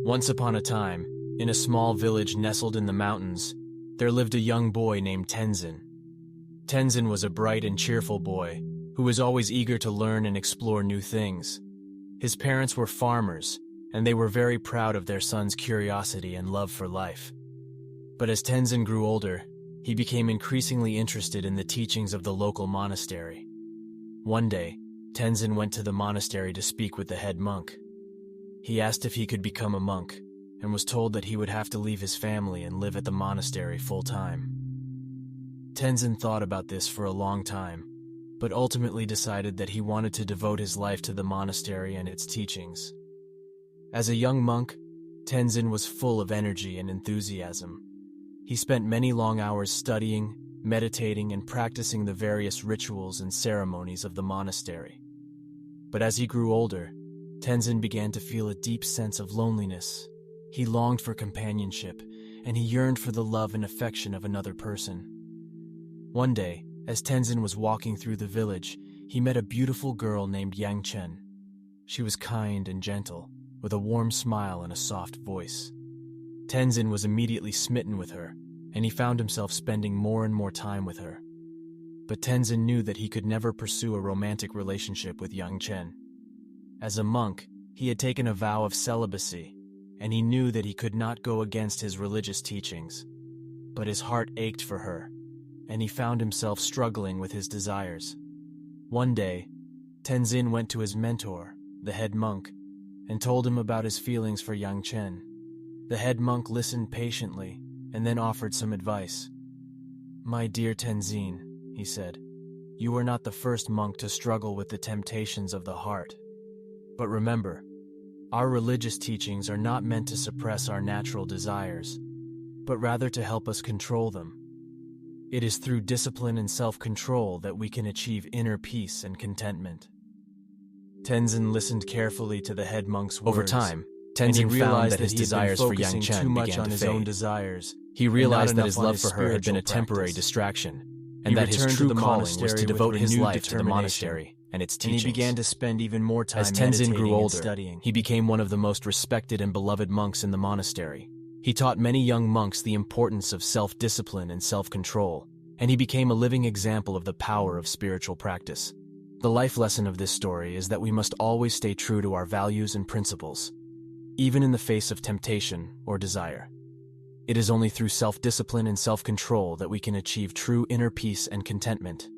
Once upon a time, in a small village nestled in the mountains, there lived a young boy named Tenzin. Tenzin was a bright and cheerful boy who was always eager to learn and explore new things. His parents were farmers, and they were very proud of their son's curiosity and love for life. But as Tenzin grew older, he became increasingly interested in the teachings of the local monastery. One day, Tenzin went to the monastery to speak with the head monk. He asked if he could become a monk, and was told that he would have to leave his family and live at the monastery full-time. Tenzin thought about this for a long time, but ultimately decided that he wanted to devote his life to the monastery and its teachings. As a young monk, Tenzin was full of energy and enthusiasm. He spent many long hours studying, meditating, and practicing the various rituals and ceremonies of the monastery. But as he grew older, Tenzin began to feel a deep sense of loneliness. He longed for companionship, and he yearned for the love and affection of another person. One day, as Tenzin was walking through the village, he met a beautiful girl named Yang Chen. She was kind and gentle, with a warm smile and a soft voice. Tenzin was immediately smitten with her, and he found himself spending more and more time with her. But Tenzin knew that he could never pursue a romantic relationship with Yang Chen. As a monk, he had taken a vow of celibacy, and he knew that he could not go against his religious teachings. But his heart ached for her, and he found himself struggling with his desires. One day, Tenzin went to his mentor, the head monk, and told him about his feelings for Yang Chen. The head monk listened patiently, and then offered some advice. "My dear Tenzin," he said, "you are not the first monk to struggle with the temptations of the heart. But remember, our religious teachings are not meant to suppress our natural desires, but rather to help us control them. It is through discipline and self-control that we can achieve inner peace and contentment." Tenzin listened carefully to the head monk's words. Over time, Tenzin found that his desires for Yang Chen began to fade. He realized that his love for her had been a temporary distraction, and that his true calling was to devote his life to the monastery and its teachings. And he began to spend even more time meditating and studying. As Tenzin grew older, he became one of the most respected and beloved monks in the monastery. He taught many young monks the importance of self-discipline and self-control, and he became a living example of the power of spiritual practice. The life lesson of this story is that we must always stay true to our values and principles, even in the face of temptation or desire. It is only through self-discipline and self-control that we can achieve true inner peace and contentment.